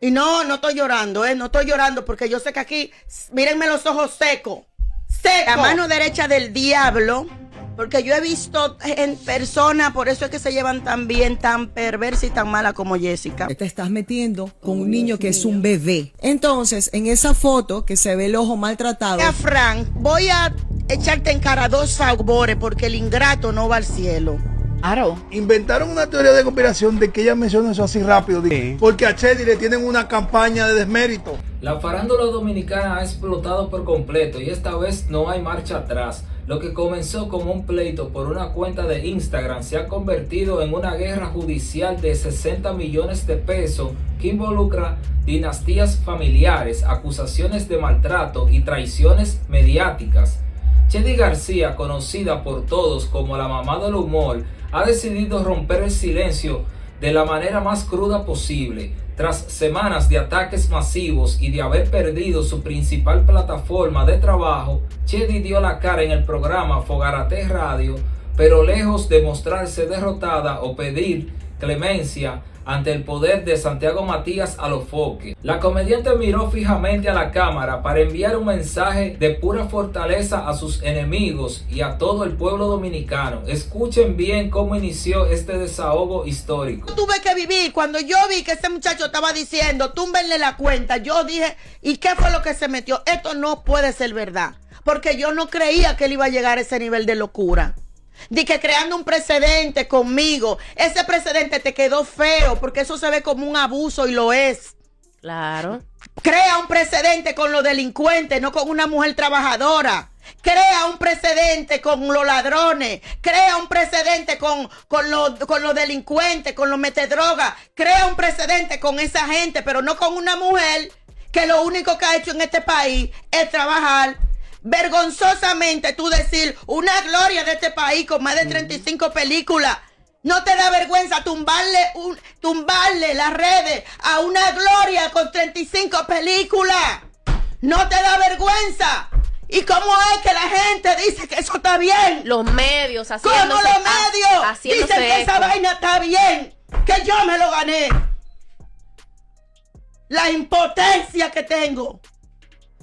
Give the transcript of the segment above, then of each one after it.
Y no estoy llorando, no estoy llorando porque yo sé que aquí, mírenme los ojos secos, secos. La mano derecha del diablo, porque yo he visto en persona, por eso es que se llevan tan bien, tan perversa y tan mala como Jessica. Te estás metiendo con un niño que es un bebé. Entonces, en esa foto que se ve el ojo maltratado. Mira, Frank, voy a echarte en cara dos favores porque el ingrato no va al cielo. Claro. Inventaron una teoría de conspiración de que ella menciona eso así rápido, porque a Chedi le tienen una campaña de desmérito. La farándula dominicana ha explotado por completo y esta vez no hay marcha atrás. Lo que comenzó como un pleito por una cuenta de Instagram se ha convertido en una guerra judicial de 60 millones de pesos que involucra dinastías familiares, acusaciones de maltrato y traiciones mediáticas. Chedi García, conocida por todos como la mamá del humor, ha decidido romper el silencio de la manera más cruda posible. Tras semanas de ataques masivos y de haber perdido su principal plataforma de trabajo, Chedi dio la cara en el programa Fogarate Radio, pero lejos de mostrarse derrotada o pedir clemencia ante el poder de Santiago Matías Alofoque. La comediante miró fijamente a la cámara para enviar un mensaje de pura fortaleza a sus enemigos y a todo el pueblo dominicano. Escuchen bien cómo inició este desahogo histórico. Tuve que vivir, cuando yo vi que ese muchacho estaba diciendo, túmbenle la cuenta, yo dije, ¿y qué fue lo que se metió? Esto no puede ser verdad, porque yo no creía que él iba a llegar a ese nivel de locura. Di que creando un precedente conmigo, ese precedente te quedó feo porque eso se ve como un abuso y lo es. Claro. Crea un precedente con los delincuentes, no con una mujer trabajadora. Crea un precedente con los ladrones. Crea un precedente con los delincuentes, con los metedrogas. Crea un precedente con esa gente, pero no con una mujer que lo único que ha hecho en este país es trabajar. Vergonzosamente tú decir una gloria de este país con más de 35 películas. ¿No te da vergüenza tumbarle las redes a una gloria con 35 películas? ¿No te da vergüenza? ¿Y cómo es que la gente dice que eso está bien? Los medios ¿Cómo los medios dicen que esa eco. vaina está bien? Que yo me lo gané. La impotencia que tengo.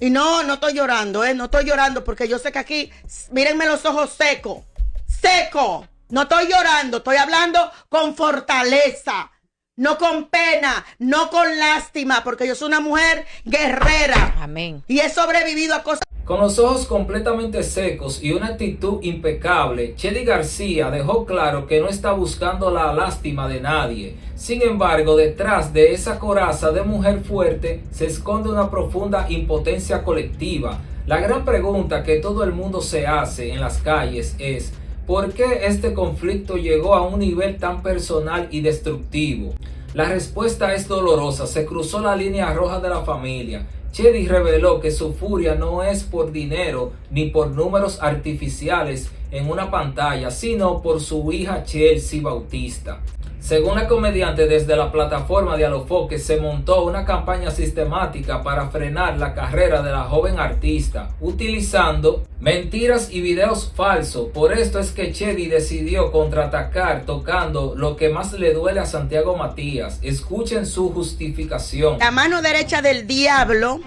Y no estoy llorando, no estoy llorando porque yo sé que aquí, mírenme los ojos secos, secos. No estoy llorando, estoy hablando con fortaleza, no con pena, no con lástima, porque yo soy una mujer guerrera. Amén. Y he sobrevivido a cosas. Con los ojos completamente secos y una actitud impecable, Chedi García dejó claro que no está buscando la lástima de nadie. Sin embargo, detrás de esa coraza de mujer fuerte se esconde una profunda impotencia colectiva. La gran pregunta que todo el mundo se hace en las calles es: ¿por qué este conflicto llegó a un nivel tan personal y destructivo? La respuesta es dolorosa, se cruzó la línea roja de la familia. Chedi reveló que su furia no es por dinero ni por números artificiales en una pantalla, sino por su hija Chelsea Bautista. Según la comediante, desde la plataforma de Alofoque se montó una campaña sistemática para frenar la carrera de la joven artista, utilizando mentiras y videos falsos. Por esto es que Chedi decidió contraatacar tocando lo que más le duele a Santiago Matías. Escuchen su justificación. La mano derecha del diablo,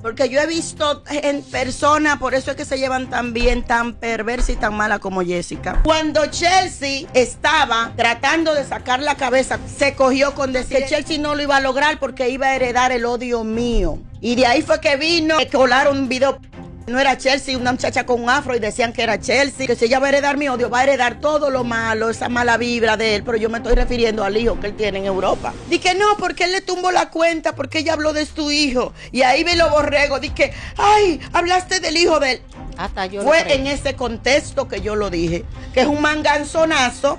porque yo he visto en persona, por eso es que se llevan tan bien, tan perversa y tan mala como Jessica. Cuando Chelsea estaba tratando de sacar la cabeza, se cogió con decir que Chelsea no lo iba a lograr porque iba a heredar el odio mío. Y de ahí fue que vino, que colaron un video. No era Chelsea, una muchacha con un afro, y decían que era Chelsea, que si ella va a heredar mi odio, va a heredar todo lo malo, esa mala vibra de él. Pero yo me estoy refiriendo al hijo que él tiene en Europa. Dije, no, porque él le tumbó la cuenta, porque ella habló de su hijo. Y ahí ve los borregos. Dije, ay, hablaste del hijo de él. Hasta yo Fue en ese contexto que yo lo dije, que es un manganzonazo.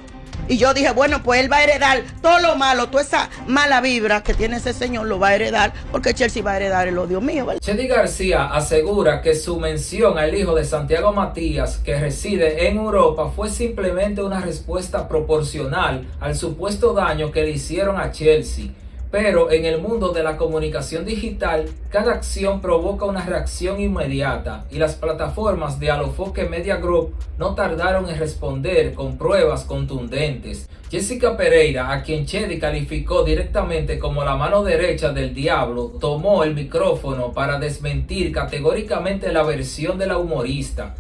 Y yo dije, bueno, pues él va a heredar todo lo malo, toda esa mala vibra que tiene ese señor lo va a heredar, porque Chelsea va a heredar el odio mío, ¿verdad? Chedi García asegura que su mención al hijo de Santiago Matías, que reside en Europa, fue simplemente una respuesta proporcional al supuesto daño que le hicieron a Chelsea. Pero en el mundo de la comunicación digital, cada acción provoca una reacción inmediata y las plataformas de Alofoque Media Group no tardaron en responder con pruebas contundentes. Jessica Pereira, a quien Chedi calificó directamente como la mano derecha del diablo, tomó el micrófono para desmentir categóricamente la versión de la humorista.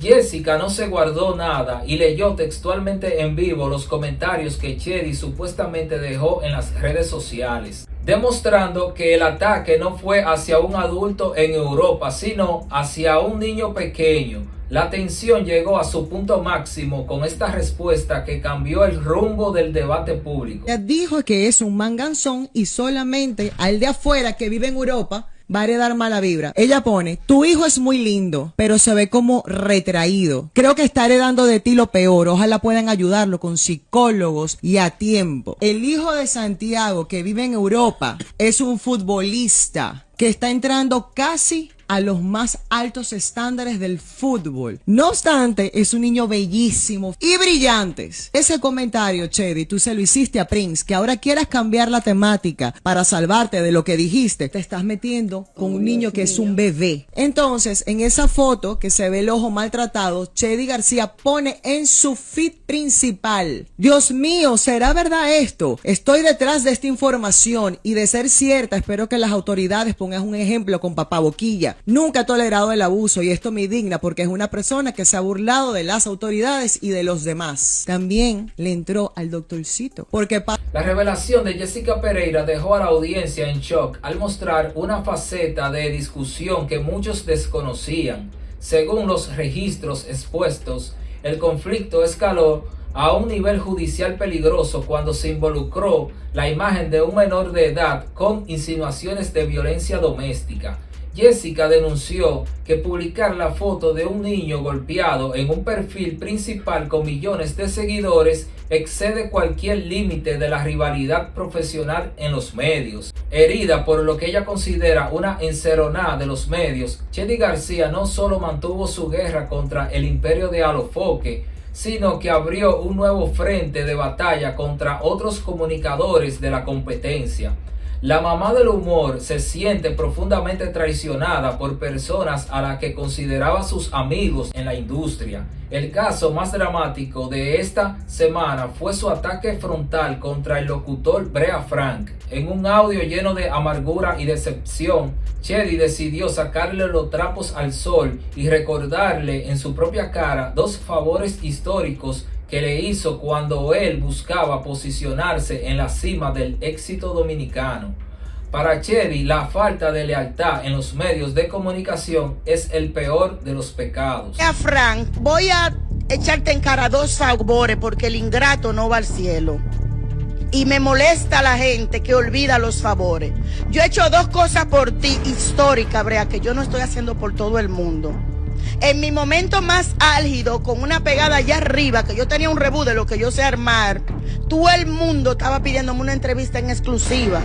Jessica no se guardó nada y leyó textualmente en vivo los comentarios que Chedi supuestamente dejó en las redes sociales, demostrando que el ataque no fue hacia un adulto en Europa, sino hacia un niño pequeño. La tensión llegó a su punto máximo con esta respuesta que cambió el rumbo del debate público. Ella dijo que es un manganzón y solamente al de afuera que vive en Europa va a heredar mala vibra. Ella pone, tu hijo es muy lindo, pero se ve como retraído. Creo que está heredando de ti lo peor. Ojalá puedan ayudarlo con psicólogos y a tiempo. El hijo de Santiago que vive en Europa es un futbolista que está entrando casi a los más altos estándares del fútbol. No obstante, es un niño bellísimo y brillantes. Ese comentario, Chedi, tú se lo hiciste a Prince, que ahora quieras cambiar la temática para salvarte de lo que dijiste. Te estás metiendo con un niño que es un bebé. Entonces, en esa foto que se ve el ojo maltratado, Chedi García pone en su feed principal, Dios mío, ¿será verdad esto? Estoy detrás de esta información y de ser cierta, espero que las autoridades pongan un ejemplo con Papá Boquilla. Nunca he tolerado el abuso y esto me indigna porque es una persona que se ha burlado de las autoridades y de los demás. También le entró al doctorcito porque la revelación de Jessica Pereira dejó a la audiencia en shock al mostrar una faceta de discusión que muchos desconocían. Según los registros expuestos, el conflicto escaló a un nivel judicial peligroso cuando se involucró la imagen de un menor de edad con insinuaciones de violencia doméstica. Jessica denunció que publicar la foto de un niño golpeado en un perfil principal con millones de seguidores excede cualquier límite de la rivalidad profesional en los medios. Herida por lo que ella considera una enceronada de los medios, Chedi García no solo mantuvo su guerra contra el imperio de Alofoque, sino que abrió un nuevo frente de batalla contra otros comunicadores de la competencia. La mamá del humor se siente profundamente traicionada por personas a las que consideraba sus amigos en la industria. El caso más dramático de esta semana fue su ataque frontal contra el locutor Brea Frank. En un audio lleno de amargura y decepción, Chedi decidió sacarle los trapos al sol y recordarle en su propia cara dos favores históricos que le hizo cuando él buscaba posicionarse en la cima del éxito dominicano. Para Chedi, la falta de lealtad en los medios de comunicación es el peor de los pecados. Frank, voy a echarte en cara dos favores porque el ingrato no va al cielo. Y me molesta la gente que olvida los favores. Yo he hecho dos cosas por ti históricas, Brea, que yo no estoy haciendo por todo el mundo. En mi momento más álgido, con una pegada allá arriba, que yo tenía un rebú de lo que yo sé armar, todo el mundo estaba pidiéndome una entrevista en exclusiva,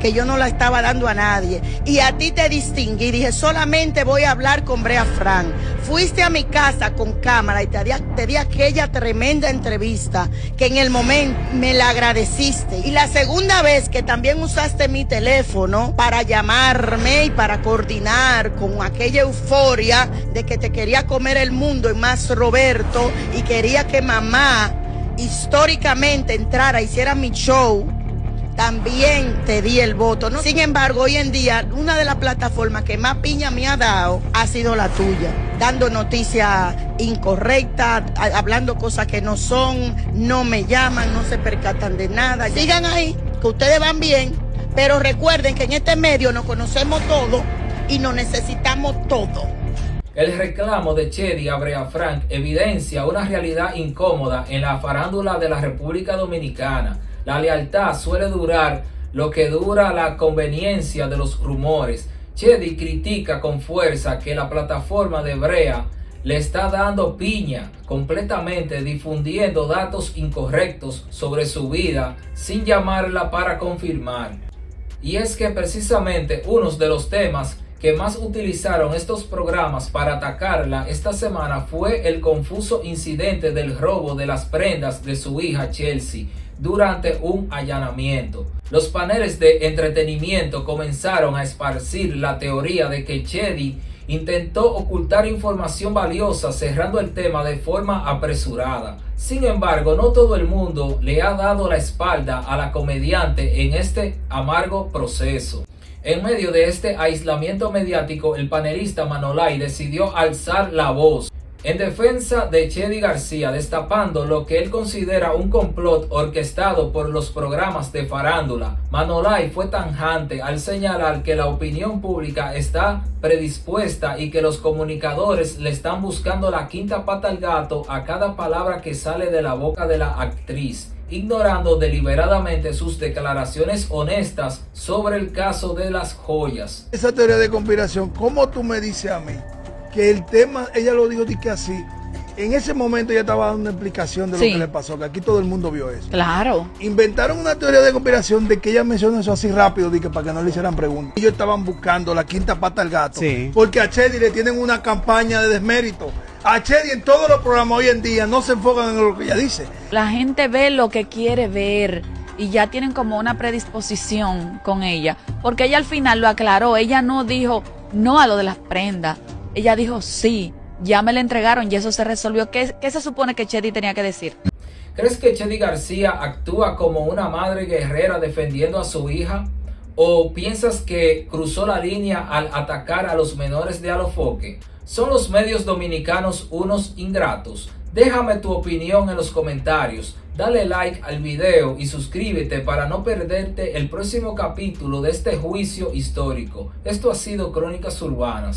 que yo no la estaba dando a nadie. Y a ti te distinguí, dije, solamente voy a hablar con Brea Frank. Fuiste a mi casa con cámara y te di aquella tremenda entrevista que en el momento me la agradeciste. Y la segunda vez que también usaste mi teléfono para llamarme y para coordinar con aquella euforia de que te quería comer el mundo y más Roberto, y quería que mamá históricamente entrara, hiciera mi show, también te di el voto, ¿no? Sin embargo, hoy en día, una de las plataformas que más piña me ha dado ha sido la tuya, dando noticias incorrectas, hablando cosas que no son, no me llaman, no se percatan de nada. Sigan ahí, que ustedes van bien, pero recuerden que en este medio nos conocemos todo y nos necesitamos todo. El reclamo de Chedi a Brea Frank evidencia una realidad incómoda en la farándula de la República Dominicana. La lealtad suele durar lo que dura la conveniencia de los rumores. Chedi critica con fuerza que la plataforma de Brea le está dando piña completamente, difundiendo datos incorrectos sobre su vida sin llamarla para confirmar. Y es que precisamente uno de los temas que más utilizaron estos programas para atacarla esta semana fue el confuso incidente del robo de las prendas de su hija Chelsea. durante un allanamiento. Los paneles de entretenimiento comenzaron a esparcir la teoría de que Chedi intentó ocultar información valiosa cerrando el tema de forma apresurada. Sin embargo, no todo el mundo le ha dado la espalda a la comediante en este amargo proceso. En medio de este aislamiento mediático, el panelista Manolay decidió alzar la voz en defensa de Chedi García, destapando lo que él considera un complot orquestado por los programas de farándula. Manolay fue tajante al señalar que la opinión pública está predispuesta y que los comunicadores le están buscando la quinta pata al gato a cada palabra que sale de la boca de la actriz, ignorando deliberadamente sus declaraciones honestas sobre el caso de las joyas. Esa teoría de conspiración, ¿cómo tú me dices a mí que el tema, ella lo dijo que así, en ese momento ella estaba dando una explicación de lo que le pasó, que aquí todo el mundo vio eso? Claro. Inventaron una teoría de conspiración de que ella mencionó eso así rápido, de que para que no le hicieran preguntas. Ellos estaban buscando la quinta pata al gato, porque a Chedi le tienen una campaña de desmérito. A Chedi en todos los programas hoy en día no se enfocan en lo que ella dice. La gente ve lo que quiere ver y ya tienen como una predisposición con ella, porque ella al final lo aclaró. Ella no dijo no a lo de las prendas, ella dijo sí, ya me la entregaron y eso se resolvió. ¿Qué se supone que Chedi tenía que decir? ¿Crees que Chedi García actúa como una madre guerrera defendiendo a su hija? ¿O piensas que cruzó la línea al atacar a los menores de Alofoque? ¿Son los medios dominicanos unos ingratos? Déjame tu opinión en los comentarios, dale like al video y suscríbete para no perderte el próximo capítulo de este juicio histórico. Esto ha sido Crónicas Urbanas.